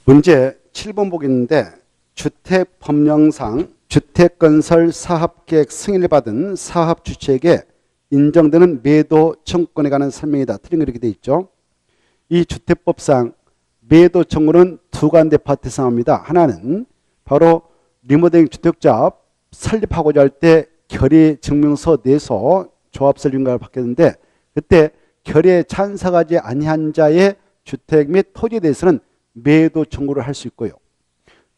문제 7번 보겠는데 주택법령상 주택건설 사업계획 승인을 받은 사업주체에게 인정되는 매도 청구권에 관한 설명이다. 틀린 거 이렇게 돼 있죠. 이 주택법상 매도 청구는 두 가지 파트에 상합니다. 하나는 바로 리모델링 주택조합 설립하고자 할 때 결의 증명서 내서 조합 설립인가를 받겠는데 그때 결의에 찬성하지 아니한 자의 주택 및 토지에 대해서는 매도 청구를 할 수 있고요.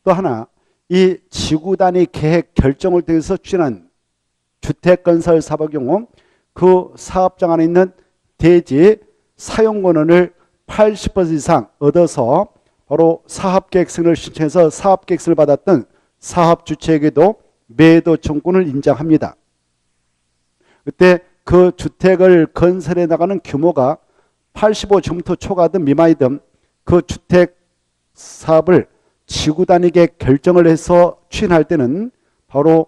또 하나 이 지구 단위 계획 결정을 통해서 추진한 주택건설 사업의 경우 그 사업장 안에 있는 대지 사용권을 80% 이상 얻어서 바로 사업계획 승인을 신청해서 사업계획 승인을 받았던 사업주체에게도 매도 청구권을 인정합니다. 그때 그 주택을 건설해 나가는 규모가 85제곱미터 초과든 미만이든 그 주택 사업을 지구 단위계 결정을 해서 추진할 때는 바로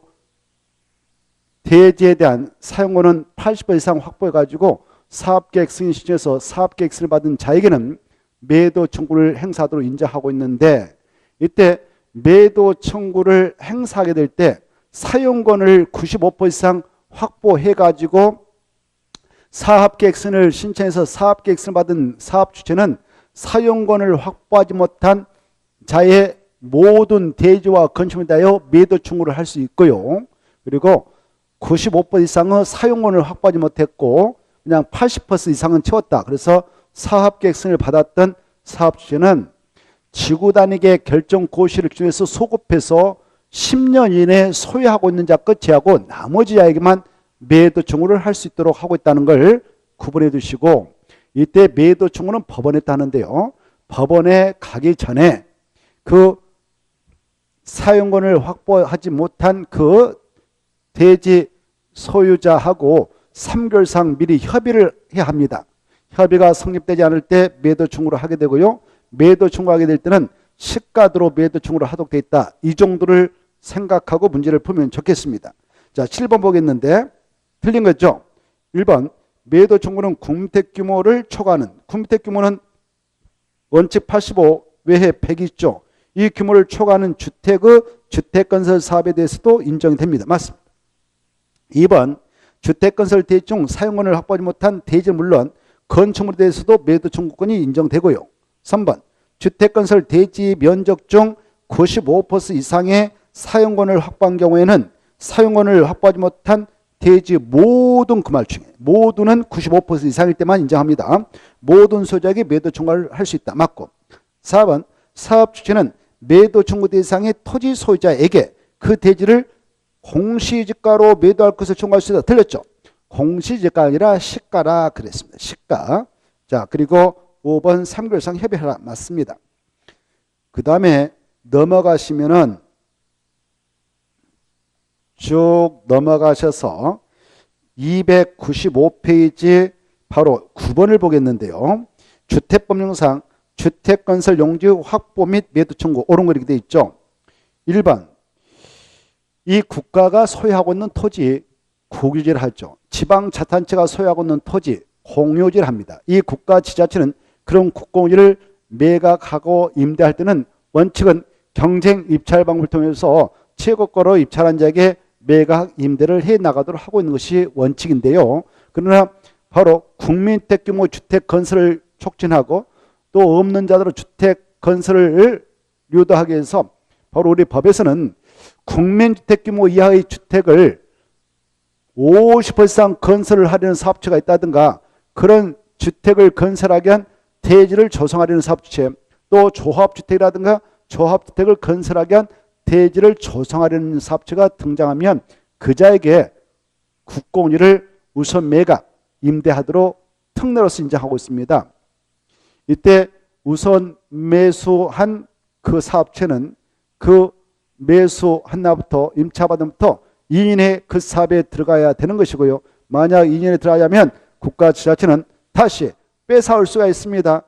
대지에 대한 사용권은 80% 이상 확보해 가지고 사업계획 승인 신청해서 사업계획 승인을 받은 자에게는 매도 청구를 행사하도록 인정하고 있는데 이때 매도 청구를 행사하게 될 때 사용권을 95% 이상 확보해 가지고 사업계획 승인을 신청해서 사업계획 승인을 받은 사업주체는 사용권을 확보하지 못한 자의 모든 대지와 건축물에 대하여 매도 청구를 할 수 있고요. 그리고 95% 이상은 사용권을 확보하지 못했고 그냥 80% 이상은 채웠다. 그래서 사업계획 승인을 받았던 사업주체는 지구 단위계 결정 고시를 기준해서 소급해서 10년 이내에 소유하고 있는 자 끝 제하고 나머지 자에게만 매도 청구를 할 수 있도록 하고 있다는 걸 구분해 두시고 이때 매도 청구는 법원에 따는데요. 법원에 가기 전에 그 사용권을 확보하지 못한 그 대지 소유자하고 3개월 이상 미리 협의를 해야 합니다. 협의가 성립되지 않을 때 매도 청구를 하게 되고요. 매도 청구하게 될 때는 시가대로 매도 청구를 하도록 되어 있다. 이 정도를 생각하고 문제를 풀면 좋겠습니다. 자, 7번 보겠는데 틀린 거죠. 1번 매도 청구는 국민주택 규모를 초과하는 국민주택 규모는 원칙 85 외에 100이 있죠. 이 규모를 초과하는 주택의 주택건설 사업에 대해서도 인정이 됩니다. 맞습니다. 2번 주택건설 대지 중 사용권을 확보하지 못한 대지는 물론 건축물에 대해서도 매도 청구권이 인정되고요. 3번 주택건설 대지 면적 중 95% 이상의 사용권을 확보한 경우에는 사용권을 확보하지 못한 대지 모든 금할중에 모두는 95% 이상일 때만 인정합니다. 모든 소유자에게 매도 청구를 할 수 있다. 맞고 4번 사업주체는 매도 청구 대상의 토지 소유자에게 그 대지를 공시지가로 매도할 것을 청구할 수 있다. 틀렸죠? 공시지가 아니라 시가라 그랬습니다. 시가. 자, 그리고 5번 3개월 이상 협의하라. 맞습니다. 그 다음에 넘어가시면은 쭉 넘어가셔서 295페이지 바로 9번을 보겠는데요. 주택법령상 주택건설 용지 확보 및 매도 청구 옳은 거 이렇게 되어 있죠. 1번 이 국가가 소유하고 있는 토지 국유지를 하죠. 지방자치단체가 소유하고 있는 토지 공유지를 합니다. 이 국가 지자체는 그런 국공유지를 매각하고 임대할 때는 원칙은 경쟁 입찰 방법을 통해서 최고가로 입찰한 자에게 매각 임대를 해 나가도록 하고 있는 것이 원칙인데요. 그러나 바로 국민주택 규모 주택 건설을 촉진하고 또 없는 자들은 주택 건설을 유도하기 위해서 바로 우리 법에서는 국민주택 규모 이하의 주택을 50% 이상 건설을 하려는 사업체가 있다든가 그런 주택을 건설하기 위한 대지를 조성하려는 사업체 또 조합주택이라든가 조합주택을 건설하기 위한 대지를 조성하려는 사업체가 등장하면 그자에게 국공유를 우선 매각, 임대하도록 특례로서 인정하고 있습니다. 이때 우선 매수한 그 사업체는 그 매수한 날부터 임차받음부터 2년에 그 사업에 들어가야 되는 것이고요. 만약 2년에 들어가려면 국가 지자체는 다시 뺏어올 수가 있습니다.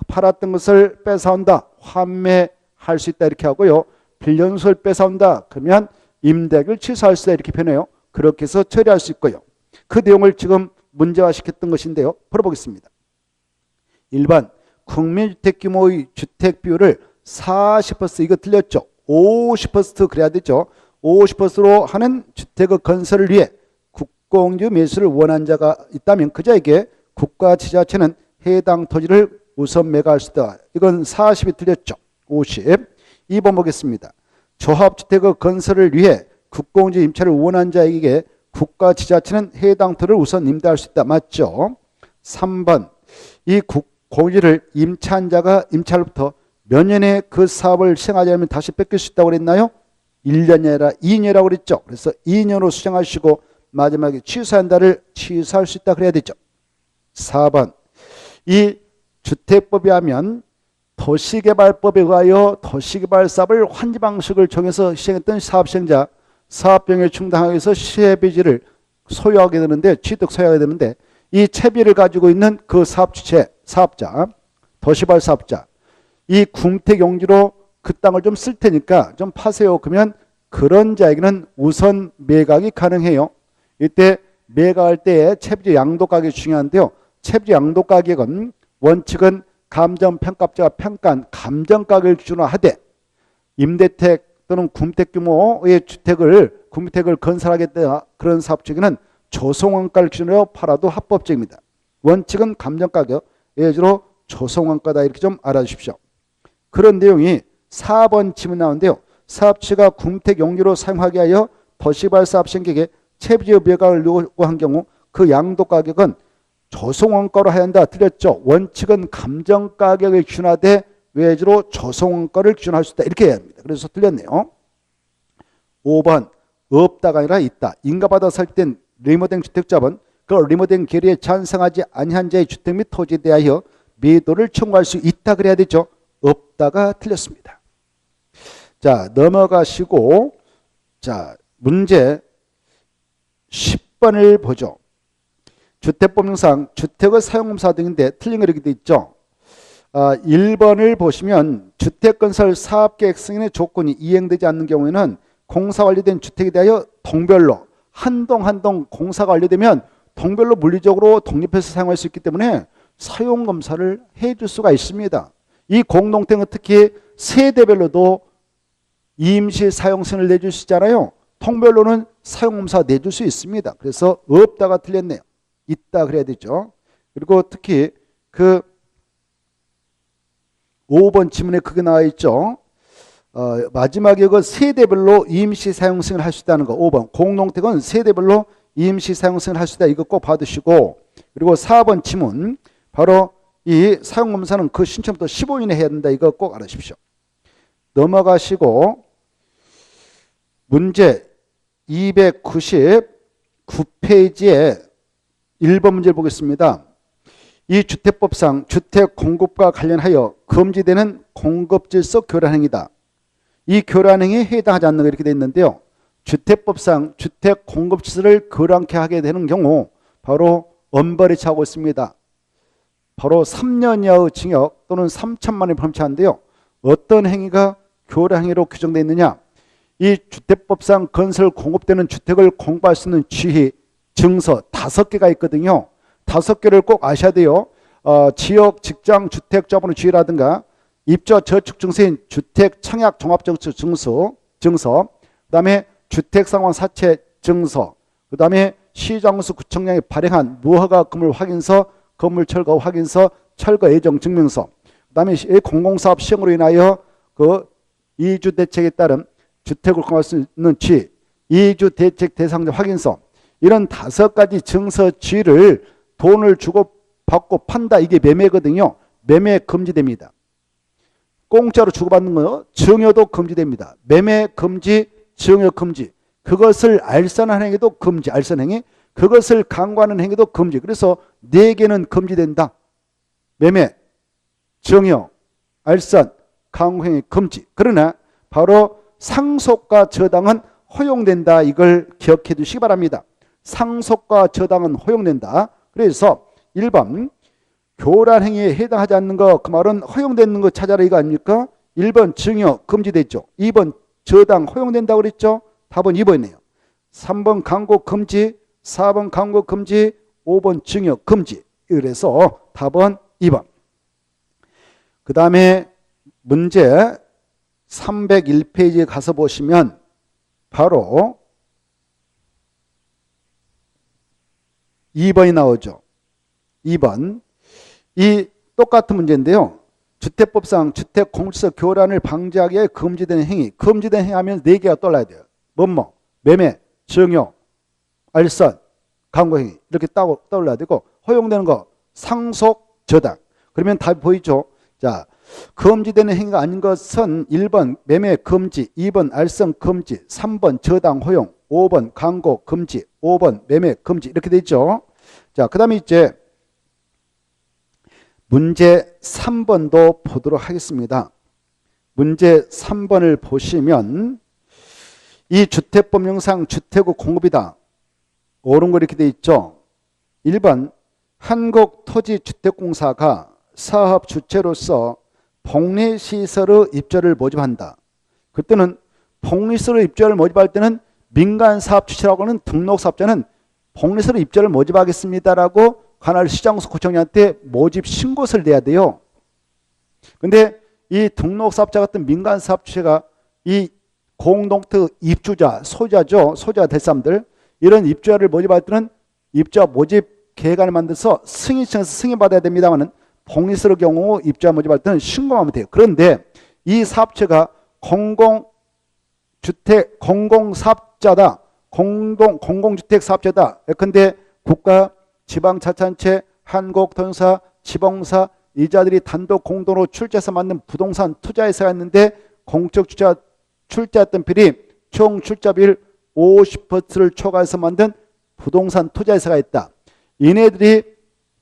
팔았던 것을 뺏어온다. 환매할 수 있다 이렇게 하고요. 빌려준것을 뺏어온다. 그러면 임대료를 취소할 수 있다 이렇게 표현해요. 그렇게 해서 처리할 수 있고요. 그 내용을 지금 문제화시켰던 것인데요. 풀어보겠습니다. 1번 국민주택 규모의 주택 비율을 40% 이거 틀렸죠. 50% 그래야 되죠. 50%로 하는 주택의 건설을 위해 국공유 매수를 원한 자가 있다면 그 자에게 국가 지자체는 해당 토지를 우선 매각할 수 있다. 이건 40이 틀렸죠. 50. 2번 보겠습니다. 조합주택의 건설을 위해 국공유 임차를 원한 자에게 국가 지자체는 해당 토지를 우선 임대할 수 있다. 맞죠? 3번. 이 공유를 임차한 자가 임차로부터 몇 년에 그 사업을 시행하지 않으면 다시 뺏길 수 있다고 그랬나요? 1년이 아니라 2년이라고 그랬죠. 그래서 2년으로 수정하시고 마지막에 취소한다를 취소할 수 있다 그래야 되죠. 4번. 이 주택법에 하면 도시개발법에 의하여 도시개발 사업을 환지 방식을 정해서 시행했던 사업시행자 사업비용에 충당하기 위해서 시혜비지를 소유하게 되는데 취득 소유하게 되는데 이 채비를 가지고 있는 그 사업 주체 사업자 도시개발 사업자 이 궁택용지로 그 땅을 좀 쓸 테니까 좀 파세요. 그러면 그런 자에게는 우선 매각이 가능해요. 이때 매각할 때에 채비지 양도 가격이 중요한데요. 채비지 양도 가격은 원칙은 감정평가업자가 평가한 감정가격을 기준으로 하되 임대택 또는 군택 규모의 군택을 건설하겠다 그런 사업주에게는 조성원가를 기준으로 팔아도 합법적입니다. 원칙은 감정가격, 예주로 조성원가다 이렇게 좀 알아주십시오. 그런 내용이 4번 질문 나오는데요. 사업주가 군택 용지로 사용하게 하여 도시개발 사업 시행객에게 채비지의 매각을 요구한 경우 그 양도 가격은 조성원가로 해야 한다. 틀렸죠. 원칙은 감정가격을 기준하되 외주로 조성원가를 기준할 수 있다. 이렇게 해야 합니다. 그래서 틀렸네요. 5번 없다가 아니라 있다. 인가받아 살 땐 리모델링 주택자본 그 리모델링 계류에 찬성하지 아니한 자의 주택 및 토지에 대하여 매도를 청구할 수 있다 그래야 되죠. 없다가 틀렸습니다. 자, 넘어가시고 자, 문제 10번을 보죠. 주택법령상 주택의 사용검사 등인데 틀린 거 이렇게 돼 있죠. 1번을 보시면 주택건설 사업계획 승인의 조건이 이행되지 않는 경우에는 공사 완료된 주택에 대하여 동별로 한 동 한 동 공사가 완료되면 동별로 물리적으로 독립해서 사용할 수 있기 때문에 사용검사를 해줄 수가 있습니다. 이 공동택은 특히 세대별로도 임시 사용승인을 내줄 수 있잖아요. 통별로는 사용검사 내줄 수 있습니다. 그래서 없다가 틀렸네요. 있다 그래야 되죠. 그리고 특히 그 5번 지문에 크게 나와 있죠. 마지막에 그 세대별로 임시 사용승인을 할 수 있다는 거 5번 공동택은 세대별로 임시 사용승인을 할 수 있다. 이거 꼭 받으시고 그리고 4번 지문 바로 이 사용검사는 그 신청부터 15일에 해야 된다. 이거 꼭 알아주십시오. 넘어가시고 문제 299페이지에 1번 문제를 보겠습니다. 이 주택법상 주택 공급과 관련하여 금지되는 공급질서 교란행위다. 이 교란행위에 해당하지 않는 거 이렇게 되어 있는데요. 주택법상 주택 공급질서를 교란케 하게 되는 경우 바로 엄벌이 차고 있습니다. 바로 3년 이하의 징역 또는 3천만 원이 범죄한데요. 어떤 행위가 교란행위로 규정되어 있느냐. 이 주택법상 건설 공급되는 주택을 공부할 수 있는 지휘, 증서 5개가 있거든요. 5개를 꼭 아셔야 돼요. 지역, 직장, 주택자본의 지휘라든가 입주 저축 증서인 주택 청약 종합저축 증서, 그 다음에 주택상황 사채 증서, 그 다음에 시장수 구청장이 발행한 무허가 건물 확인서, 건물 철거 확인서, 철거 예정 증명서, 그 다음에 공공사업 시행으로 인하여 그 이주 대책에 따른 주택을 공급할 수 있는 지휘, 이주 대책 대상자 확인서 이런 5가지 증서 지휘를 돈을 주고 받고 판다. 이게 매매거든요. 매매 금지됩니다. 공짜로 주고받는 거 증여도 금지됩니다. 매매 금지, 증여 금지. 그것을 알선하는 행위도 금지, 알선행위. 그것을 강구하는 행위도 금지. 그래서 4개는 금지된다. 매매, 증여, 알선, 강구행위 금지. 그러나 바로 상속과 저당은 허용된다. 이걸 기억해 두시기 바랍니다. 상속과 저당은 허용된다. 그래서 1번 교란행위에 해당하지 않는 거 그 말은 허용되는 거 찾아라 이거 아닙니까? 1번 증여 금지됐죠. 2번 저당 허용된다고 그랬죠. 답은 2번이네요. 3번 강고 금지, 4번 강고 금지, 5번 증여 금지. 그래서 답은 2번. 그 다음에 문제 301페이지에 가서 보시면 바로 2번이 나오죠. 2번. 이 똑같은 문제인데요. 주택법상 주택공시서 교란을 방지하기 위해 금지되는 행위. 금지된 행위 하면 4개가 떠올라야 돼요. 뭐뭐, 매매, 증여, 알선, 강고행위. 이렇게 떠올라야 되고, 허용되는 거 상속, 저당. 그러면 답이 보이죠. 자, 금지되는 행위가 아닌 것은 1번 매매 금지, 2번 알선 금지, 3번 저당 허용, 5번 강고 금지, 5번 매매 금지 이렇게 돼 있죠. 자, 그 다음에 이제 문제 3번도 보도록 하겠습니다. 문제 3번을 보시면 이 주택법령상 주택의 공급이다. 옳은 거 이렇게 돼 있죠. 1번 한국토지주택공사가 사업 주체로서 복리시설의 입주를 모집한다. 그때는 복리시설의 입주를 모집할 때는 민간사업 주체라고 하는 등록사업자는 복리시설의 입주를 모집하겠습니다라고 관할 시장소 구청장한테 모집 신고서를 내야 돼요. 근데 이 등록사업자 같은 민간사업 주체가 이 공동택 입주자, 소유자죠. 소유자가 될 사람들 이런 입주자를 모집할 때는 입주자 모집 계획안을 만들어서 승인청에서 승인받아야 됩니다만은 복리시설의 경우 입주자 모집할 때는 신고하면 돼요. 그런데 이 사업체가 공공주택, 공공사업자다. 공공주택 사업자다. 예컨대 국가, 지방자치단체, 한국도정사, 지방사 이자들이 단독 공동으로 출자해서 만든 부동산 투자회사가 있는데 공적 주자 출자했던 비율이 총 출자비율 50%를 초과해서 만든 부동산 투자회사가 있다. 이네들이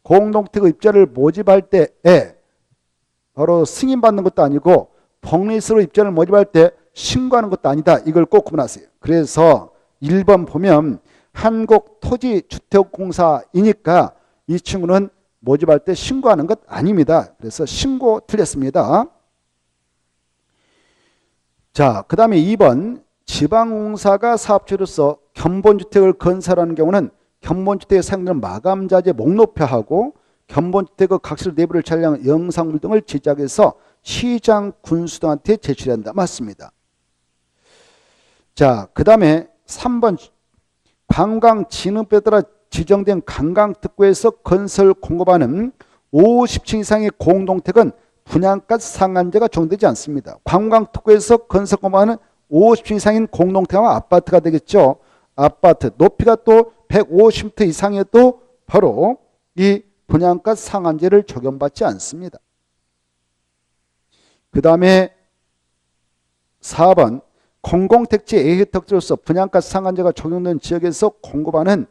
공동택 입주를 모집할 때에 바로 승인받는 것도 아니고 복리시설로 입주를 모집할 때 신고하는 것도 아니다. 이걸 꼭 구분하세요. 그래서 1번 보면 한국토지주택공사이니까 이 친구는 모집할 때 신고하는 것 아닙니다. 그래서 신고 틀렸습니다. 자, 그 다음에 2번 지방공사가 사업주로서 견본주택을 건설하는 경우는 견본주택에 사용되는 마감자재 목록표하고 견본주택의 각실 내부를 촬영한 영상물 등을 제작해서 시장 군수등한테 제출한다. 맞습니다. 자, 그 다음에 3번 관광진흥법에 따라 지정된 관광특구에서 건설 공급하는 50층 이상의 공동택은 분양가 상한제가 적용되지 않습니다. 관광특구에서 건설 공급하는 50층 이상인 공동택은 아파트가 되겠죠. 아파트 높이가 또 150m 이상에도 바로 이 분양가 상한제를 적용받지 않습니다. 그 다음에 4번 공공택지 A의 특징으로서 분양가 상한제가 적용된 지역에서 공급하는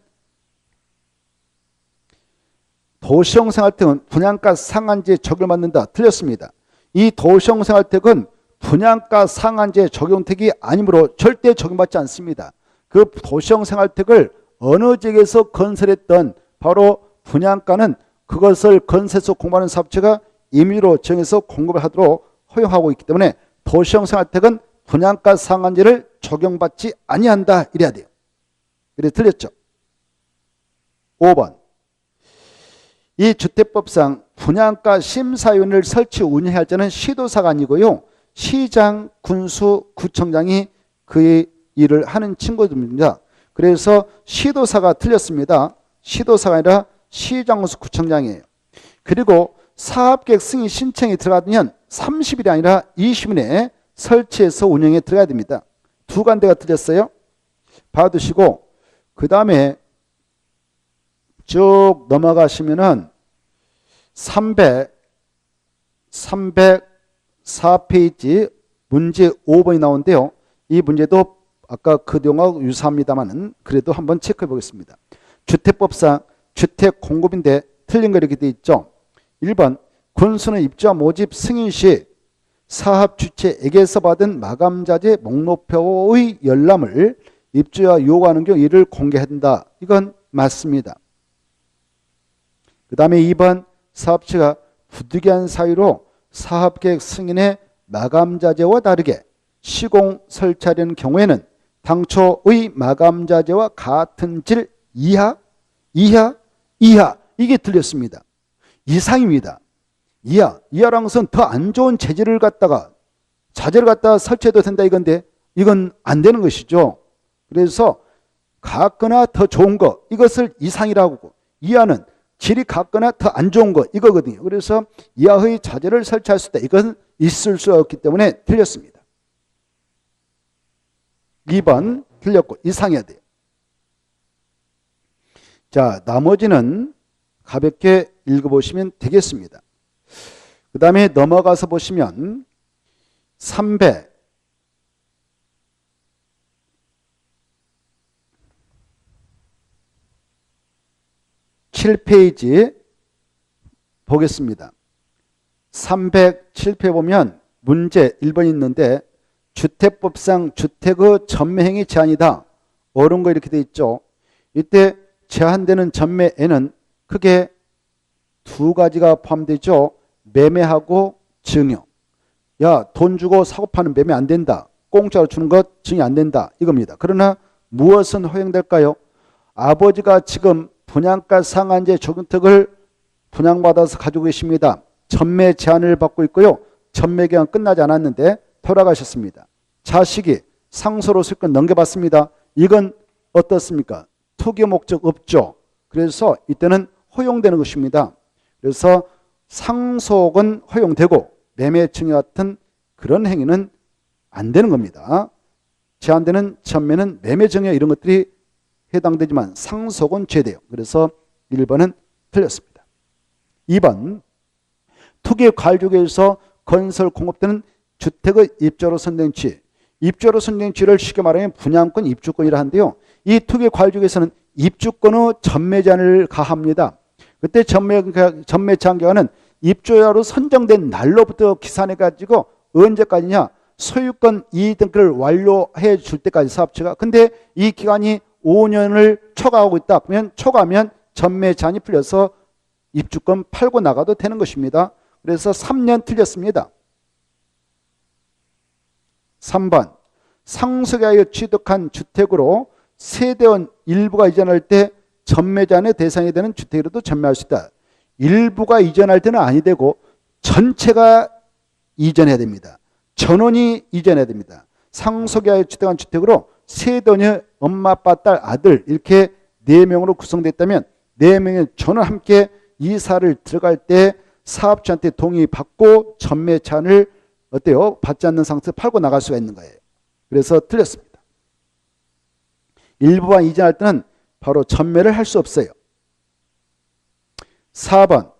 도시형 생활택은 분양가 상한제 적용을 받는다. 틀렸습니다. 이 도시형 생활택은 분양가 상한제 적용택이 아니므로 절대 적용받지 않습니다. 그 도시형 생활택을 어느 지역에서 건설했던 바로 분양가는 그것을 건설해서 공급하는 사업체가 임의로 정해서 공급을 하도록 허용하고 있기 때문에 도시형 생활택은 분양가 상한제를 적용받지 아니한다. 이래야 돼요. 그래 틀렸죠. 5번 이 주택법상 분양가 심사위원회를 설치 운영할 때는 시도사가 아니고요. 시장, 군수, 구청장이 그의 일을 하는 친구들입니다. 그래서 시도사가 틀렸습니다. 시도사가 아니라 시장, 군수, 구청장이에요. 그리고 사업계획 승인 신청이 들어가면 30일이 아니라 20일 내에 설치해서 운영에 들어가야 됩니다. 두 간대가 틀렸어요. 봐두시고 그 다음에 쭉 넘어가시면은 304페이지 문제 5번이 나오는데요. 이 문제도 아까 그 내용하고 유사합니다만 그래도 한번 체크해 보겠습니다. 주택법상 주택 공급인데 틀린 거 이렇게 돼 있죠. 1번 군수는 입주자 모집 승인 시 사업 주체에게서 받은 마감자재 목록표의 열람을 입주자 요구하는 경우 이를 공개해야 된다. 이건 맞습니다. 그 다음에 2번 사업체가 부득이한 사유로 사업계획 승인의 마감자재와 다르게 시공 설치하려는 경우에는 당초의 마감자재와 같은 질 이하 이게 틀렸습니다. 이상입니다. 이하라는 것은 더 안 좋은 자재를 갖다가 설치해도 된다 이건데 이건 안 되는 것이죠. 그래서 같거나 더 좋은 거 이것을 이상이라고 하고 이하는 질이 같거나 더 안 좋은 거 이거거든요. 그래서 이하의 자재를 설치할 수 있다. 이건 있을 수 없기 때문에 틀렸습니다. 2번 틀렸고 이상해야 돼요. 자, 나머지는 가볍게 읽어보시면 되겠습니다. 그 다음에 넘어가서 보시면 307페이지 보겠습니다. 307페이지 보면 문제 1번 있는데 주택법상 주택의 전매행위 제한이다. 옳은 거 이렇게 돼 있죠. 이때 제한되는 전매에는 크게 두 가지가 포함되죠. 매매하고 증여. 야, 돈 주고 사고 파는 매매 안 된다. 공짜로 주는 것 증여 안 된다. 이겁니다. 그러나 무엇은 허용될까요? 아버지가 지금 분양가 상한제 조경택을 분양받아서 가지고 계십니다. 전매 제한을 받고 있고요. 전매 기간 끝나지 않았는데 돌아가셨습니다. 자식이 상소로 소유권 넘겨받습니다. 이건 어떻습니까? 투기 목적 없죠. 그래서 이때는 허용되는 것입니다. 그래서 상속은 허용되고 매매 증여 같은 그런 행위는 안 되는 겁니다. 제한되는 전매는 매매 증여 이런 것들이 해당되지만 상속은 제돼요. 그래서 1번은 틀렸습니다. 2번 투기 관리구역에서 건설 공급되는 주택의 입주로 선정된 취. 입주로 선정된 취를 쉽게 말하면 분양권, 입주권이라 하는데요. 이 투기 관리구역에서는 입주권의 전매 제한을 가합니다. 그때 전매 제한 기간은 입주자로 선정된 날로부터 기산해 가지고 언제까지냐? 소유권 이의 등기를 완료해 줄 때까지 사업체가. 근데 이 기간이 5년을 초과하고 있다. 그러면 초과하면 전매 제한이 풀려서 입주권 팔고 나가도 되는 것입니다. 그래서 3년 틀렸습니다. 3번 상속에 하여 취득한 주택으로 세대원 일부가 이전할 때 전매 제한의 대상이 되는 주택으로도 전매할 수 있다. 일부가 이전할 때는 아니 되고 전체가 이전해야 됩니다. 전원이 이전해야 됩니다. 상속에 하여 취득한 주택으로 세대원의 엄마, 아빠, 딸, 아들 이렇게 4명으로 구성됐다면 4명의 전원 함께 이사를 들어갈 때 사업자한테 동의받고 전매 제한을 어때요? 받지 않는 상태에서 팔고 나갈 수가 있는 거예요. 그래서 틀렸습니다. 일부만 이전할 때는 바로 전매를 할 수 없어요. 4번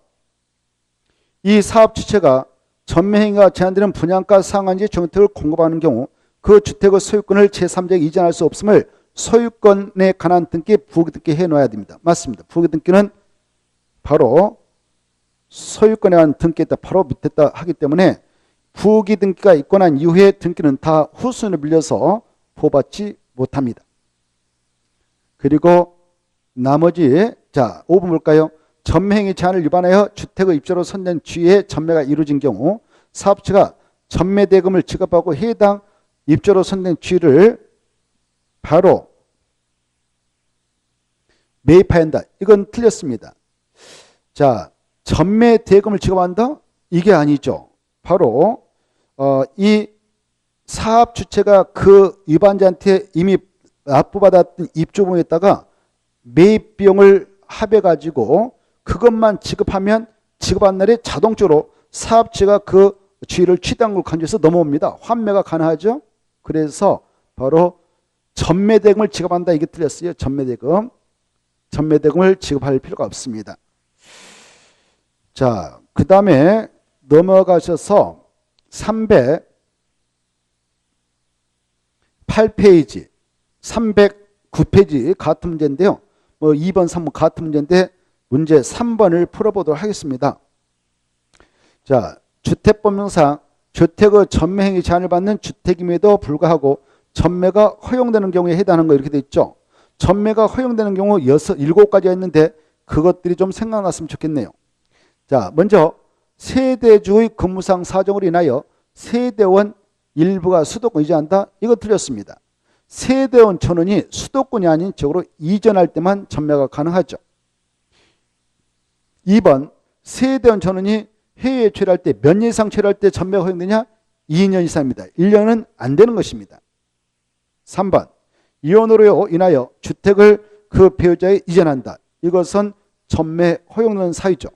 이 사업 주체가 전매 행위가 제한되는 분양가 상한제 주택을 공급하는 경우 그 주택의 소유권을 제3자에게 이전할 수 없음을 소유권에 관한 등기, 부기 등기 해놓아야 됩니다. 맞습니다. 부기 등기는 바로 소유권에 관한 등기에다 바로 밑에다 하기 때문에 부기 등기가 있고 난 이후에 등기는 다 후순위로 밀려서 보호받지 못합니다. 그리고 나머지 자 5번 볼까요? 전매행위 제한을 위반하여 주택의 입주로 선정된 주에 전매가 이루어진 경우 사업체가 전매대금을 지급하고 해당 입주로 선정된 주를 바로 매입해야 한다. 이건 틀렸습니다. 자, 전매대금을 지급한다? 이게 아니죠. 바로 이 사업 주체가 그 위반자한테 이미 납부받았던 입주금에다가 매입 비용을 합해가지고 그것만 지급하면 지급한 날에 자동적으로 사업체가 그 주의를 취득한 걸 간주해서 넘어옵니다. 환매가 가능하죠. 그래서 바로 전매대금을 지급한다. 이게 틀렸어요. 전매대금을 지급할 필요가 없습니다. 자, 그 다음에 넘어가셔서 308페이지 309페이지 같은 문제인데요. 2번, 3번 같은 문제인데 문제 3번을 풀어보도록 하겠습니다. 자, 주택법령상 주택의 전매행위 제한을 받는 주택임에도 불구하고 전매가 허용되는 경우에 해당하는 거 이렇게 돼 있죠. 전매가 허용되는 경우 7가지가 있는데 그것들이 좀 생각났으면 좋겠네요. 자, 먼저 세대주의 근무상 사정으로 인하여 세대원 일부가 수도권 이전한다. 이거 틀렸습니다. 세대원 전원이 수도권이 아닌 지역으로 이전할 때만 전매가 가능하죠. 2번 세대원 전원이 해외에 체류할 때 몇 년 이상 체류할 때 전매가 허용되냐? 2년 이상입니다. 1년은 안 되는 것입니다. 3번 이혼으로 인하여 주택을 그 배우자에 이전한다. 이것은 전매 허용되는 사유죠.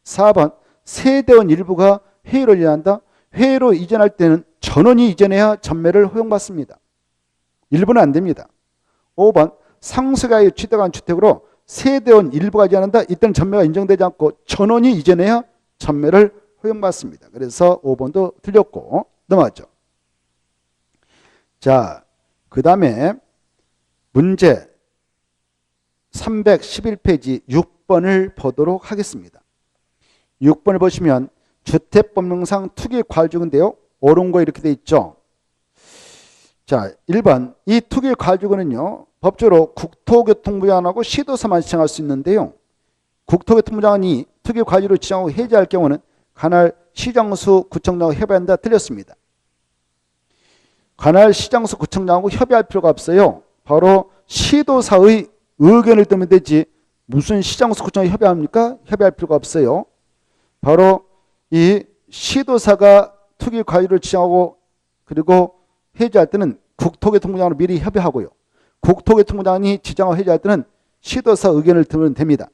4번 세대원 일부가 해외로 이전한다. 해외로 이전할 때는 전원이 이전해야 전매를 허용받습니다. 일부는 안 됩니다. 5번 상속하에 취득한 주택으로 세대원 일부가 이전한다. 이때는 전매가 인정되지 않고 전원이 이전해야 전매를 허용받습니다. 그래서 5번도 틀렸고 넘어갔죠. 자, 그 다음에 문제 311페이지 6번을 보도록 하겠습니다. 6번을 보시면 주택법령상 투기과실주거인데요. 옳은 거 이렇게 돼 있죠. 자, 1번 이 투기과실주거는요. 법적으로 국토교통부 장관하고 시도사만 지정할 수 있는데요. 국토교통부 장관이 투기과실로 지정하고 해제할 경우는 관할 시장수 구청장하고 협의한다. 틀렸습니다. 관할 시장수 구청장하고 협의할 필요가 없어요. 바로 시도사의 의견을 듣면 되지 무슨 시장수 구청이 협의합니까? 협의할 필요가 없어요. 바로 이 시도사가 투기과실을 지정하고 그리고 해제할 때는 국토교통부장으로 미리 협의하고요. 국토교통부장이 지정하고 해제할 때는 시도사 의견을 들으면 됩니다.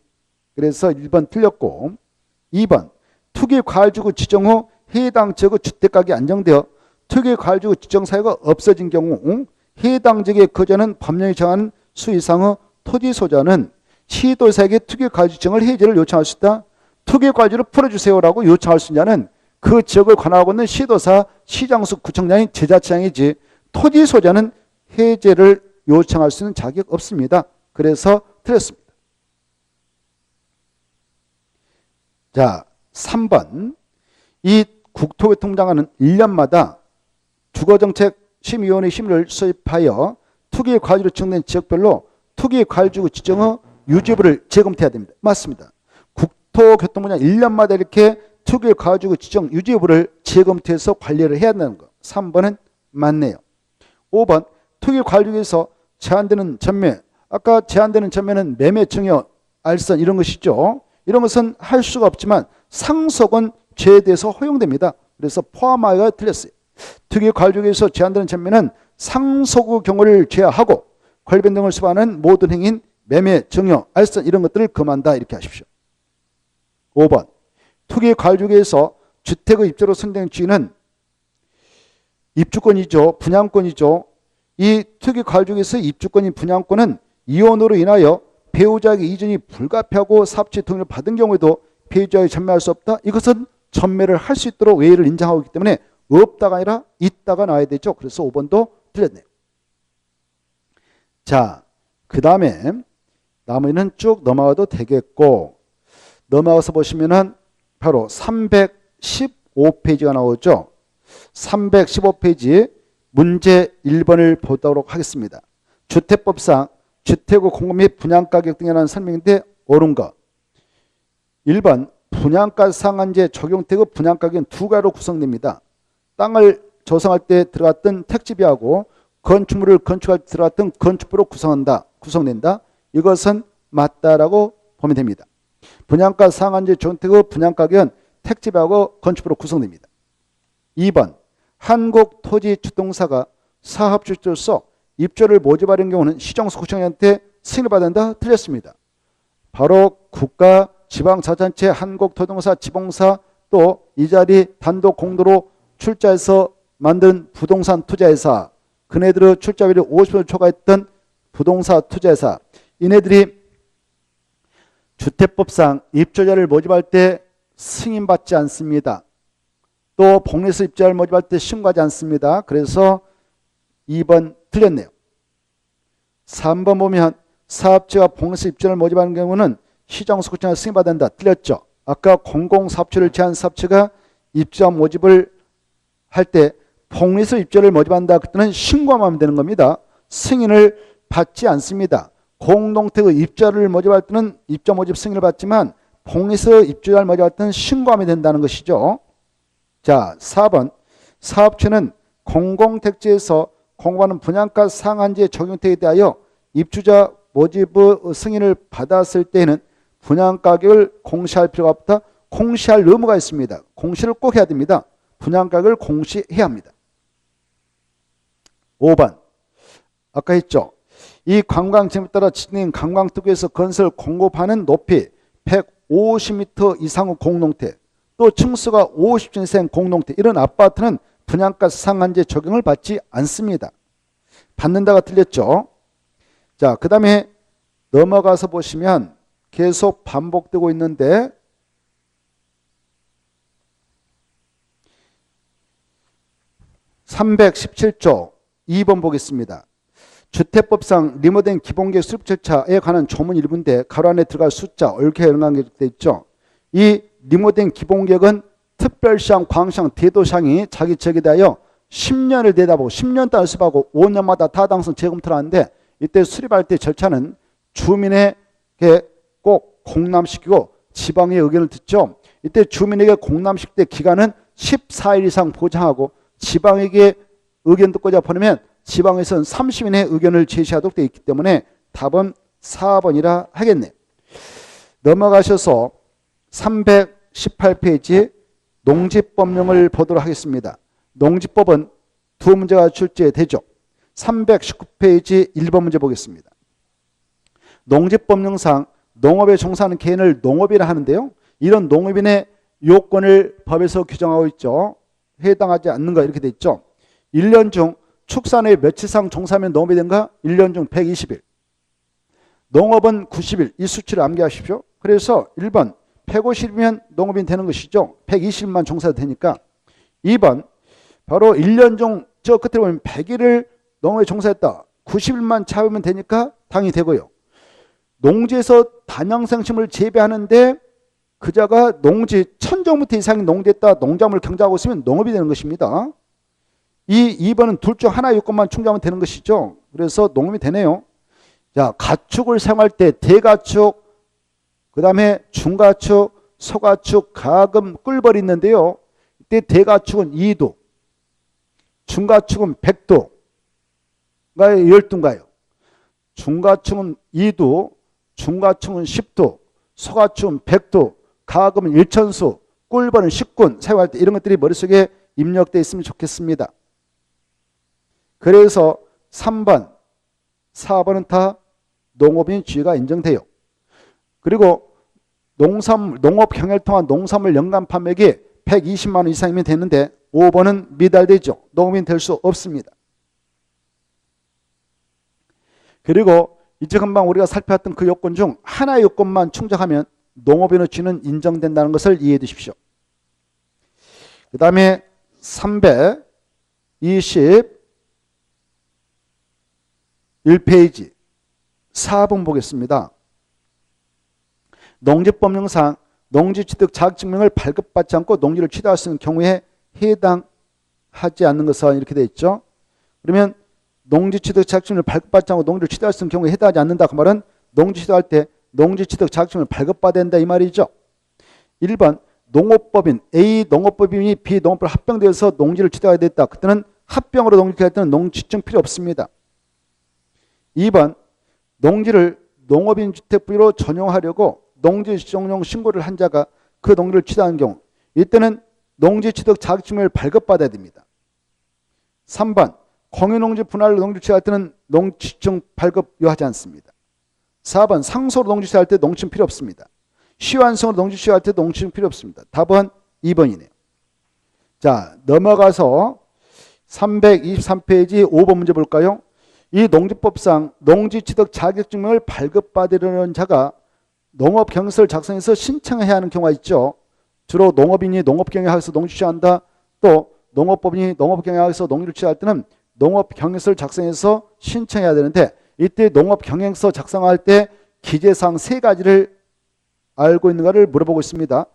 그래서 1번 틀렸고 2번 투기과실지구 지정 후 해당 지역의 주택가격이 안정되어 투기과실지구 지정 사유가 없어진 경우 해당 지역에 거주하는 법령이 정하는 수 이상의 토지 소유자는 시도사에게 투기과실 지정을 해제를 요청할 수 있다. 투기과실을 풀어주세요라고 요청할 수 있냐는 그 지역을 관할하고 있는 시도사, 시장수, 구청장이 지자체장이지 토지 소유자는 해제를 요청할 수 있는 자격이 없습니다. 그래서 틀렸습니다. 자, 3번 이 국토교통장관은 1년마다 주거정책심의위원회 심의를 수립하여 투기과실로 지정된 지역별로 투기과실지구 지정의 유지부를 재검토해야 됩니다. 맞습니다. 국토교통부장 1년마다 이렇게 투기과실지구 지정 유지부를 재검토해서 관리를 해야 한다는 거. 3번은 맞네요. 5번 투기과실지구에서 제한되는 전매, 아까 제한되는 전매는 매매, 증여, 알선 이런 것이죠. 이런 것은 할 수가 없지만 상속은 제외돼서 허용됩니다. 그래서 포함하여가 틀렸어요. 투기과실지구에서 제한되는 전매는 상속의 경우를 제외하고 권리변 등을 수반하는 모든 행위인 매매, 증여, 알선 이런 것들을 금한다 이렇게 하십시오. 5번 투기과실지구에서 주택의 입주로 선정된 주인은 입주권이죠. 분양권이죠. 이 투기과실지구에서 입주권인 분양권은 이혼으로 인하여 배우자에게 이전이 불가피하고 사업체 동의를 받은 경우에도 배우자에게 전매할 수 없다. 이것은 전매를 할 수 있도록 외의를 인정하고 있기 때문에 없다가 아니라 있다가 나와야 되죠. 그래서 5번도 틀렸네요. 자, 그 다음에 나머지는 쭉 넘어가도 되겠고 넘어가서 보시면은 바로 315페이지가 나오죠. 315페이지 문제 1번을 보도록 하겠습니다. 주택법상 주택의 공급 및 분양가격 등에 관한 설명인데 옳은 것. 1번 분양가 상한제 적용되고 분양가격은 두 가지로 구성됩니다. 땅을 조성할 때 들어갔던 택지비하고 건축물을 건축할 때 들어갔던 건축비로 구성된다. 이것은 맞다라고 보면 됩니다. 분양가 상한제 적용되고 분양가격은 택지비하고 건축비로 구성됩니다. 2번 한국토지주동사가 사업주체로서 입주를 모집하는 경우는 시정수 구청장한테 승인을 받는다. 틀렸습니다. 바로 국가, 지방자치단체, 한국토지동사, 지방사 또 이 자리 단독 공도로 출자해서 만든 부동산 투자회사, 그네들의 출자비를 50% 초과했던 부동산 투자회사, 이네들이 주택법상 입주자를 모집할 때 승인받지 않습니다. 또 복리에서 입주자를 모집할 때 신고하지 않습니다. 그래서 2번 틀렸네요. 3번 보면 사업체가 복리에서 입주자를 모집하는 경우는 시장수 구청에 승인받는다. 틀렸죠. 아까 공공사업체를 제한 사업체가 입주자 모집을 할 때 복리에서 입주자를 모집한다. 그때는 신고만 하면 되는 겁니다. 승인을 받지 않습니다. 공동택의 입주자를 모집할 때는 입주자 모집 승인을 받지만 복리에서 입주자를 모집할 때는 신고하면 된다는 것이죠. 자, 4번 사업체는 공공택지에서 공급하는 분양가 상한제 적용택에 대하여 입주자 모집의 승인을 받았을 때에는 분양가격을 공시할 필요가 없다. 공시할 의무가 있습니다. 공시를 꼭 해야 됩니다. 분양가격을 공시해야 합니다. 5번 아까 했죠. 이 관광지에 따라 지정된 관광특구에서 건설 공급하는 높이 150m 이상의 공동태 또 층수가 50층 이상 공동태 이런 아파트는 분양가 상한제 적용을 받지 않습니다. 받는다가 틀렸죠. 자, 그 다음에 넘어가서 보시면 계속 반복되고 있는데 (317조) 2번 보겠습니다. 주택법상 리모델링 기본계획 수립 절차에 관한 조문 일부인데 가로 안에 들어갈 숫자, 옳게 연관되어 있죠. 이 리모델링 기본계획은 특별시장, 광시장, 대도시장이 자기 지역에 대하여 10년을 내다보고 10년 동안 수립하고 5년마다 타당성 재검토를 하는데 이때 수립할 때 절차는 주민에게 꼭 공람시키고 지방의 의견을 듣죠. 이때 주민에게 공람시킬 때 기간은 14일 이상 보장하고 지방에게 의견 듣고자 보내면 지방에서는 30일의 의견을 제시하도록 되어 있기 때문에 답은 4번이라 하겠네요. 넘어가셔서 318페이지 농지법령을 보도록 하겠습니다. 농지법은 두 문제가 출제되죠. 319페이지 1번 문제 보겠습니다. 농지법령상 농업에 종사하는 개인을 농업이라 하는데요. 이런 농업인의 요건을 법에서 규정하고 있죠. 해당하지 않는 거 이렇게 돼 있죠. 1년 중 축산에 며칠상 종사하면 농업이 된가? 1년 중 120일. 농업은 90일. 이 수치를 암기하십시오. 그래서 1번 150이면 농업인 되는 것이죠. 120일만 종사도 되니까. 2번 바로 1년 중 저 끝에 보면 100일을 농업에 종사했다. 90일만 차으면 되니까 당이 되고요. 농지에서 단양생식물을 재배하는데 그자가 농지 1000제곱미터 이상의 농지에다 농작물을 경작하고 있으면 농업이 되는 것입니다. 이 2번은 둘 중 하나의 요건만 충족하면 되는 것이죠. 그래서 농업이 되네요. 자, 가축을 사용할 때 대가축, 그 다음에 중가축, 소가축, 가금, 꿀벌이 있는데요. 이때 대가축은 2도, 중가축은 100도가 12인가요? 중가축은 2도, 중가축은 10도, 소가축은 100도, 가금은 1000수, 꿀벌은 10군 사용할 때 이런 것들이 머릿속에 입력되어 있으면 좋겠습니다. 그래서 3번, 4번은 다 농업인 지위가 인정돼요. 그리고 농업 경영을 통한 농산물 연간 판매액이 120만 원 이상이면 되는데 5번은 미달되죠. 농업인 될 수 없습니다. 그리고 이제 금방 우리가 살펴봤던 그 요건 중 하나의 요건만 충족하면 농업인의 지위는 인정된다는 것을 이해해 두십시오. 그 다음에 321페이지 4번 보겠습니다. 농지법령상 농지취득 자격증명을 발급받지 않고 농지를 취득할 수 있는 경우에 해당하지 않는 것은 이렇게 되어 있죠. 그러면 농지취득 자격증명을 발급받지 않고 농지를 취득할 수 있는 경우에 해당하지 않는다. 그 말은 농지 취득할 때 농지취득 자격증명을 발급받아야 된다 이 말이죠. 1번 농업법인 A 농업법인이 B 농업법을 합병되어서 농지를 취득하게 됐다. 그때는 합병으로 농지를 취득할 때는 농지증 필요 없습니다. 2번 농지를 농업인 주택부로 전용하려고 농지전용 신고를 한 자가 그 농지를 취득한 경우 이때는 농지취득 자격증명을 발급받아야 됩니다. 3번 공유농지 분할로 농지를 취득할 때는 농지증 발급 요하지 않습니다. 4번 상소로 농지 취득할 때 농지증 필요 없습니다. 시완성으로 농지 취득할 때 농지증 필요 없습니다. 답은 2번이네요. 자, 넘어가서 323페이지 5번 문제 볼까요? 이 농지법상 농지취득 자격증명을 발급받으려는 자가 농업경영서를 작성해서 신청해야 하는 경우가 있죠. 주로 농업인이 농업경영학에서 농지 취득한다. 또 농업법인이 농업경영학에서 농지를 취득할 때는 농업경영서를 작성해서 신청해야 되는데 이때 농업경영서 작성할 때 기재사항 3가지를 알고 있는가를 물어보고 있습니다.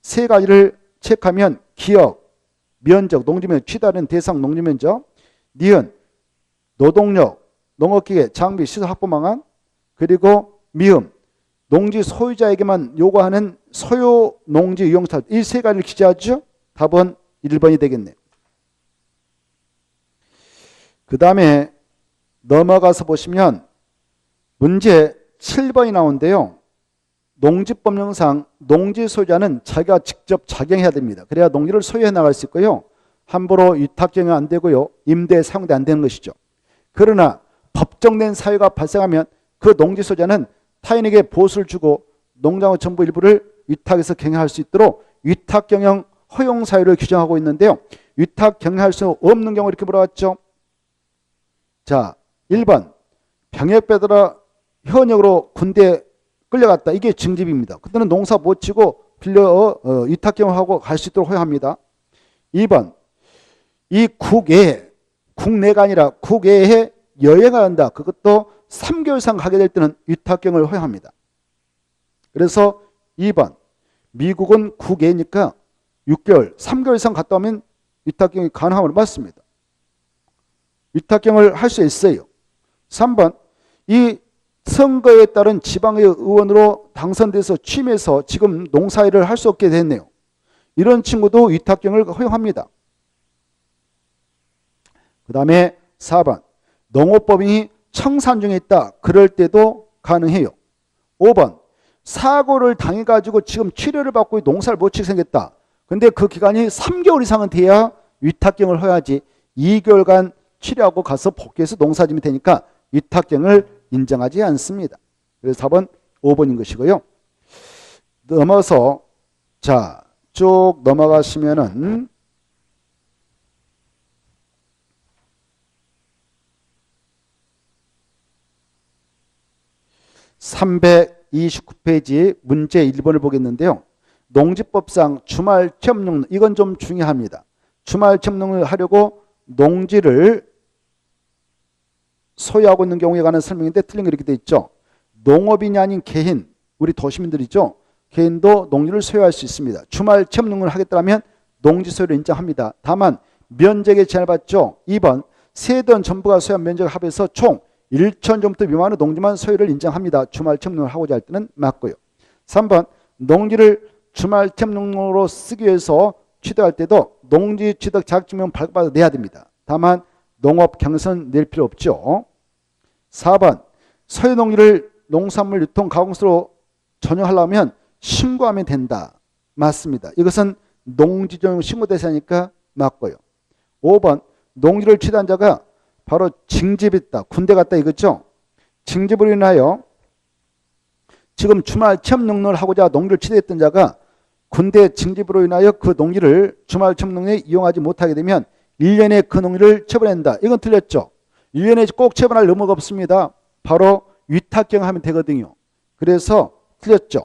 3가지를 체크하면 기업, 면적, 농지면 취득하는 대상 농지면적, 니은, 노동력, 농업기계, 장비, 시설 확보 방안, 그리고 미음, 농지 소유자에게만 요구하는 소유 농지 이용사 이 3가지를 기재하죠. 답은 1번이 되겠네요. 그 다음에 넘어가서 보시면 문제 7번이 나오는데요. 농지법령상 농지 소유자는 자기가 직접 작용해야 됩니다. 그래야 농지를 소유해 나갈 수 있고요. 함부로 위탁경영 안 되고요. 임대 사용도 안 되는 것이죠. 그러나 법정된 사유가 발생하면 그 농지 소유자는 타인에게 보수를 주고 농장의 전부 일부를 위탁해서 경영할 수 있도록 위탁경영 허용 사유를 규정하고 있는데요. 위탁 경영할 수 없는 경우 이렇게 물어봤죠. 자, 1번 병역배들아 현역으로 군대 끌려갔다. 이게 징집입니다. 그때는 농사 못 치고 빌려 위탁 경영하고 갈 수 있도록 허용합니다. 2번 이 국내가 아니라 국외에 여행을 한다. 그것도 3개월 이상 가게 될 때는 위탁 경영을 허용합니다. 그래서 2번 미국은 국외니까 6개월, 3개월 이상 갔다 오면 위탁경영이 가능함으로 맞습니다. 위탁경영을 할 수 있어요. 3번 이 선거에 따른 지방의 의원으로 당선돼서 취임해서 지금 농사일을 할 수 없게 됐네요. 이런 친구도 위탁경영을 허용합니다. 그 다음에 4번 농업법인이 청산 중에 있다. 그럴 때도 가능해요. 5번 사고를 당해가지고 지금 치료를 받고 농사를 못 치게 생겼다. 근데 그 기간이 3개월 이상은 돼야 위탁경영을 허용하지 2개월간 치료하고 가서 복귀해서 농사지면 되니까 위탁경영을 인정하지 않습니다. 그래서 4번, 5번인 것이고요. 넘어서 자, 쭉 넘어가시면은 329페이지 문제 1번을 보겠는데요. 농지법상 주말 체험농, 이건 좀 중요합니다. 주말 체험농을 하려고 농지를 소유하고 있는 경우에 관한 설명인데 틀린 게 이렇게 돼 있죠. 농업인이 아닌 개인, 우리 도시민들이죠. 개인도 농지를 소유할 수 있습니다. 주말 체험농을 하겠다면 농지 소유를 인정합니다. 다만 면적에 제한을 받죠. 2번 세던 전부가 소유한 면적을 합해서 총 1,000제곱미터 미만의 농지만 소유를 인정합니다. 주말 체험농을 하고자 할 때는 맞고요. 3번 농지를 주말 체험농으로 쓰기 위해서 취득할 때도 농지 취득 자격증명 발급받아 내야 됩니다. 다만 농업 경선 낼 필요 없죠. 4번 소유 농지를 농산물 유통 가공소로 전용하려면 신고하면 된다. 맞습니다. 이것은 농지 전용 신고 대상이니까 맞고요. 5번 농지를 취득한 자가 바로 징집했다. 군대 갔다 이거죠. 징집으로 인하여 지금 주말 체험농을 하고자 농지를 취득했던 자가 군대 징집으로 인하여 그 농지를 주말 체험농에 이용하지 못하게 되면 1년에 그 농지를 처분한다. 이건 틀렸죠. 1년에 꼭 처분할 의무가 없습니다. 바로 위탁경영하면 되거든요. 그래서 틀렸죠.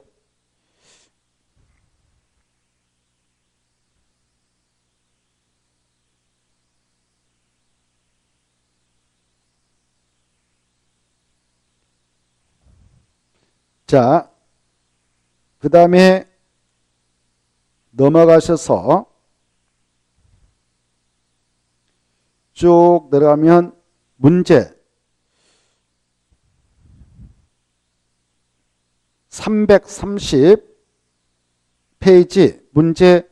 자, 그 다음에 넘어가셔서 쭉 내려가면 문제 330페이지 문제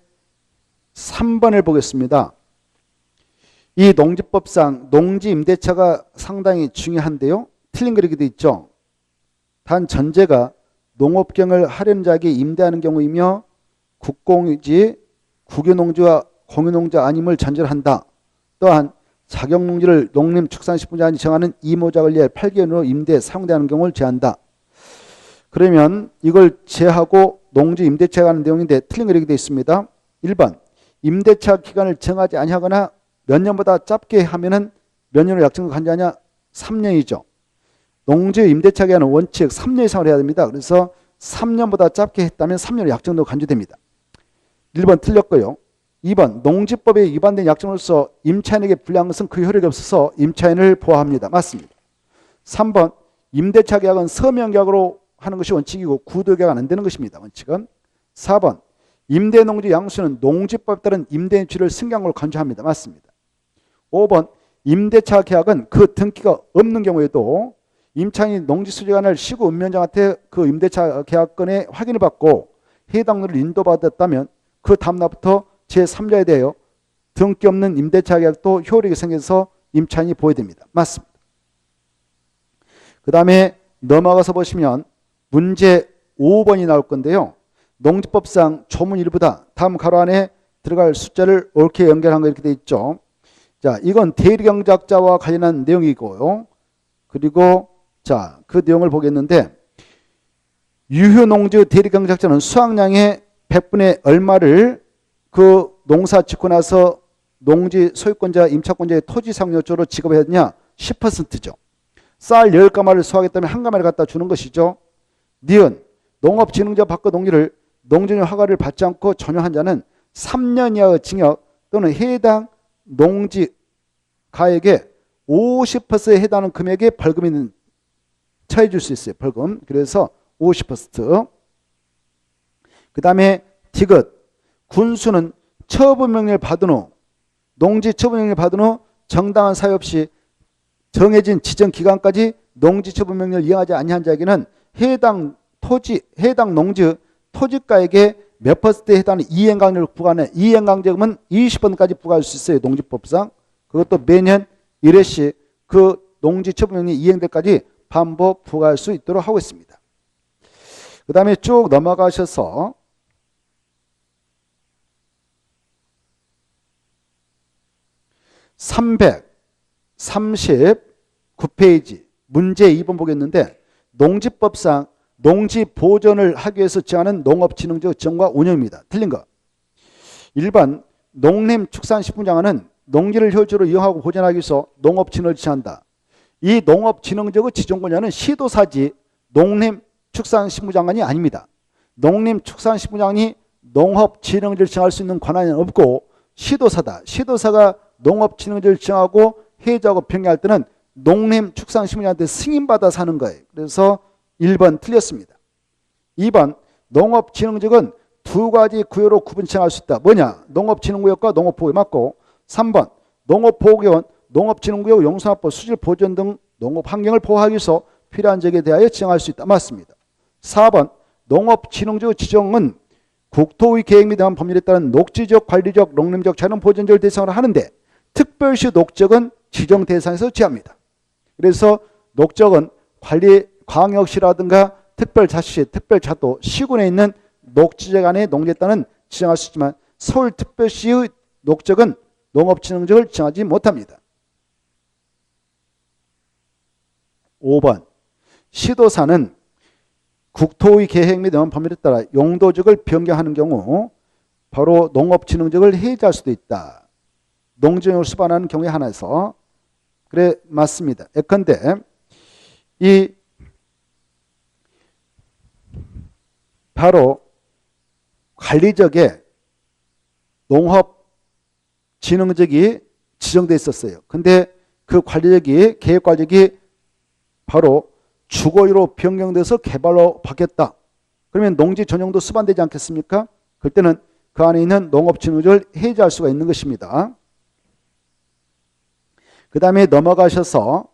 3번을 보겠습니다. 이 농지법상 농지임대차가 상당히 중요한데요. 틀린 그렇게 돼 있죠. 단 전제가 농업경을 하려는 자에게 임대하는 경우이며 국공유지, 국유농지와 공유농지 아님을 전제로 한다. 또한 자격농지를 농림축산식품자원이 정하는 이모작을 위해 8개월로 임대 사용되는 경우를 제한다. 그러면 이걸 제하고 농지 임대차에 관한 내용인데 틀린 거 이렇게 되어 있습니다. 1번 임대차 기간을 정하지 아니하거나 몇 년보다 짧게 하면은 몇 년으로 약정을 간주하냐? 3년이죠. 농지 임대차 기간은 원칙 3년 이상을 해야 됩니다. 그래서 3년보다 짧게 했다면 3년으로 약정도 간주됩니다. 1번 틀렸고요. 2번 농지법에 위반된 약정으로서 임차인에게 불리한 것은 그 효력이 없어서 임차인을 보호합니다. 맞습니다. 3번 임대차 계약은 서명 계약으로 하는 것이 원칙이고 구도 계약은 안 되는 것입니다. 원칙은. 4번 임대농지 양수는 농지법에 따른 임대인취를 승계한 걸로 간주합니다. 맞습니다. 5번 임대차 계약은 그 등기가 없는 경우에도 임차인이 농지 수지관을 시구 읍면장한테 그 임대차 계약건의 확인을 받고 해당 를 인도받았다면 그 다음날부터 제3자에 대하여 등기 없는 임대차 계약도 효력이 생겨서 임차인이 보호됩니다. 맞습니다. 그 다음에 넘어가서 보시면 문제 5번이 나올 건데요. 농지법상 조문 일부다. 다음 가로 안에 들어갈 숫자를 옳게 연결한 거 이렇게 돼 있죠. 자, 이건 대리경작자와 관련한 내용이고요. 그리고 자, 그 내용을 보겠는데 유효농지 대리경작자는 수확량의 100분의 얼마를 그 농사 짓고 나서 농지 소유권자, 임차권자의 토지 상여조로 지급해야 되냐? 10%죠. 쌀 10가마를 수확했다면 한 가마를 갖다 주는 것이죠. 니은 농업진흥자 밖의 농지를 농지용 허가를 받지 않고 전용한 자는 3년 이하의 징역 또는 해당 농지가에게 50%에 해당하는 금액의 벌금이 처해 줄 수 있어요. 벌금. 그래서 50%. 그 다음에 디귿. 군수는 처분명령을 받은 후 농지 처분명령을 받은 후 정당한 사유 없이 정해진 지정 기간까지 농지 처분명령을 이행하지 아니한 자에게는 해당 농지 토지가에게 몇 퍼센트에 해당하는 이행강제를 부과하는 이행강제금은 20%까지 부과할 수 있어요. 농지법상. 그것도 매년 1회씩 그 농지 처분명령이 이행될 때까지 반복 부과할 수 있도록 하고 있습니다. 그 다음에 쭉 넘어가셔서 339페이지 문제 2번 보겠는데 농지법상 농지 보존을 하기 위해서 정하는 농업진흥적 정과 운영입니다. 틀린 거. 1번 농림축산식품장관은 농지를 효율적으로 이용하고 보존하기 위해서 농업진흥을 지한다. 이 농업진흥적의 지정권자는 시도사지 농림축산식품장관이 아닙니다. 농림축산식품장관이 농업진흥을 정할 수 있는 권한이 없고 시도사다. 시도사가 농업진흥을 정하고 해제하고 병행할 때는 농림축산식품장한테 승인받아서 하는 거예요. 그래서 1번 틀렸습니다. 2번 농업진흥적은 두 가지 구역으로 구분칭할 수 있다. 뭐냐? 농업진흥구역과 농업보호구역 맞고 3번 농업보호구역은 농업진흥구역 용선화법 수질보존 등 농업환경을 보호하기 위해서 필요한 적에 대하여 지정할 수 있다. 맞습니다. 4번 농업진흥적 지정은 국토의 계획 및 법률에 따른 녹지적, 관리적, 농림적, 자연보존적을 대상으로 하는데 특별시 녹적은 지정 대상에서 제합니다. 그래서 녹적은 광역시라든가 특별자치시, 특별자도, 시군에 있는 녹지적 안에 농지에 따른 지정할 수 있지만 서울특별시의 녹적은 농업진흥적을 지정하지 못합니다. 5번 시도사는 국토의 계획 및 법률에 따라 용도적을 변경하는 경우 바로 농업진흥적을 해제할 수도 있다. 농지용을 수반하는 경우에 하나에서 그래 맞습니다. 예컨대 이 바로 관리적에 농업진흥적이 지정돼 있었어요. 근데 그 관리적이 계획관리적이 바로 주거지로 변경돼서 개발로 바뀌었다. 그러면 농지 전용도 수반되지 않겠습니까? 그때는 그 안에 있는 농업진흥적을 해제할 수가 있는 것입니다. 그 다음에 넘어가셔서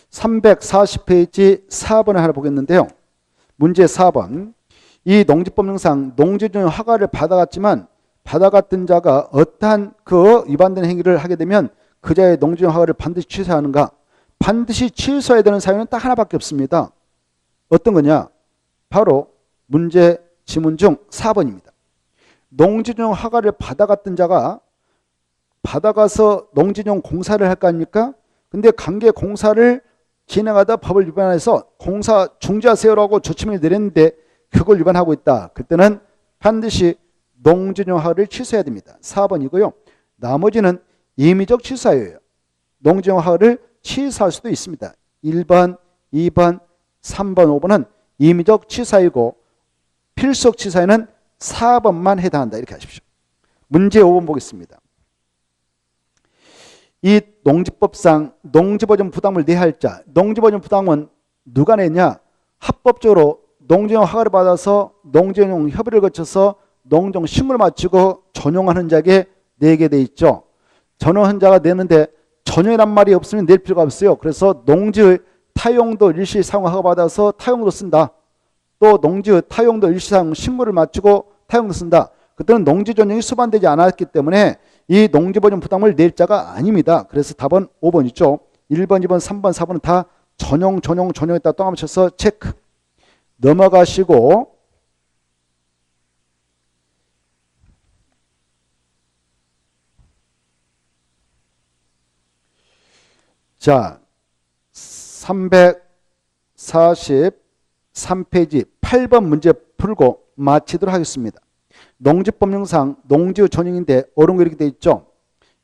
340페이지 4번을 하나 보겠는데요. 문제 4번. 이 농지법령상 농지전용 허가를 받아갔지만 받아갔던 자가 어떠한 그 위반된 행위를 하게 되면 그 자의 농지전용 허가를 반드시 취소하는가? 반드시 취소해야 되는 사유는 딱 하나밖에 없습니다. 어떤 거냐? 바로 문제 지문 중 4번입니다. 농지전용 허가를 받아갔던 자가 받아가서 농지전용 공사를 할 거 아닙니까? 근데 관계 공사를 진행하다 법을 위반해서 공사 중지하세요라고 조치를 내렸는데 그걸 위반하고 있다. 그때는 반드시 농지전용 허가를 취소해야 됩니다. 4번이고요. 나머지는 임의적 취소예요. 농지전용 허가를 취소할 수도 있습니다. 1번, 2번, 3번, 5번은 임의적 취사이고 필수적 취사에는 4번만 해당한다. 이렇게 하십시오. 문제 5번 보겠습니다. 이 농지법상 농지보전 부담을 내야 할 자, 농지보전 부담은 누가 내냐? 합법적으로 농지용 허가를 받아서 농지용 협의를 거쳐서 농지용 신고를 마치고 전용하는 자에게 내게 돼 있죠. 전용한 자가 내는데 전용이란 말이 없으면 낼 필요가 없어요. 그래서 농지의 타용도 일시 사용 허가 받아서 타용으로 쓴다. 또 농지의 타용도 일시 사용 신고를 마치고 타용으로 쓴다. 그때는 농지 전용이 수반되지 않았기 때문에 이 농지보전 부담을 낼 자가 아닙니다. 그래서 답은 5번 있죠. 1번, 2번, 3번, 4번은 다 전용에다 똥 맞춰서 체크. 넘어가시고 자, 343페이지 8번 문제 풀고 마치도록 하겠습니다. 농지법령상 농지의 전용인데 옳은 거 이렇게 돼 있죠.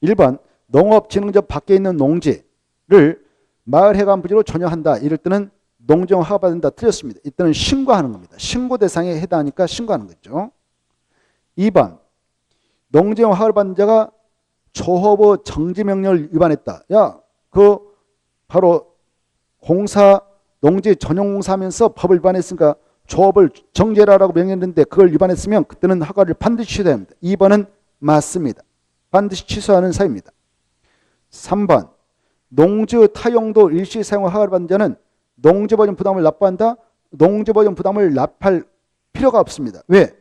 1번 농업진흥법 밖에 있는 농지를 마을회관 부지로 전용한다. 이럴 때는 농지용 허가받는다. 틀렸습니다. 이때는 신고하는 겁니다. 신고 대상에 해당하니까 신고하는 거죠. 2번 농지용 허가를 받는 자가 조업의 정지명령을 위반했다. 야, 그 바로 공사 농지 전용 공사하면서 법을 위반했으니까 조업을 정지하라고 명령했는데 그걸 위반했으면 그때는 허가를 반드시 취소해야 합니다. 2번은 맞습니다. 반드시 취소하는 사유입니다. 3번 농지 타용도 일시 사용 허가를 받는 자는 농지보전 부담을 납부한다. 농지보전 부담을 납할 필요가 없습니다. 왜?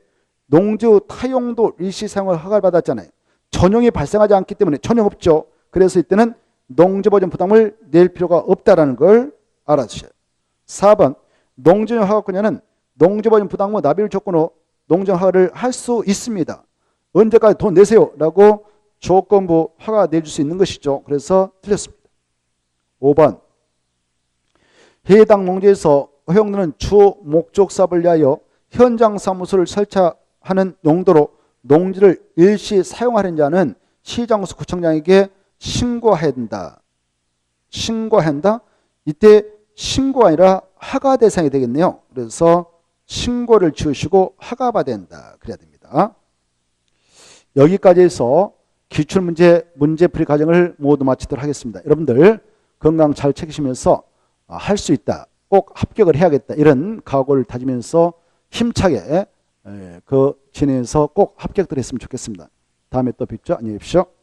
농지 타용도 일시 사용을 허가를 받았잖아요. 전용이 발생하지 않기 때문에 전용 없죠. 그래서 이때는 농지보전 부담을 낼 필요가 없다라는 걸 알아주셔요. 4번 농지용 허가권자는 농지보전 부담 후 납입 조건으로 농지용 허가를 할 수 있습니다. 언제까지 돈 내세요 라고 조건부 허가 내줄 수 있는 것이죠. 그래서 틀렸습니다. 5번 해당 농지에서 허용되는 주 목적 사업을 위하여 현장 사무소를 설치하는 용도로 농지를 일시 사용하는 자는 시장수 구청장에게 신고해야 된다. 신고해야 한다. 이때 신고가 아니라 허가 대상이 되겠네요. 그래서 신고를 지으시고 허가받아야 된다. 그래야 됩니다. 여기까지 해서 기출문제 문제풀이 과정을 모두 마치도록 하겠습니다. 여러분들 건강 잘 챙기시면서 할 수 있다. 꼭 합격을 해야겠다. 이런 각오를 다지면서 힘차게 진행해서 꼭 합격들 했으면 좋겠습니다. 다음에 또 뵙죠. 안녕히 계십시오.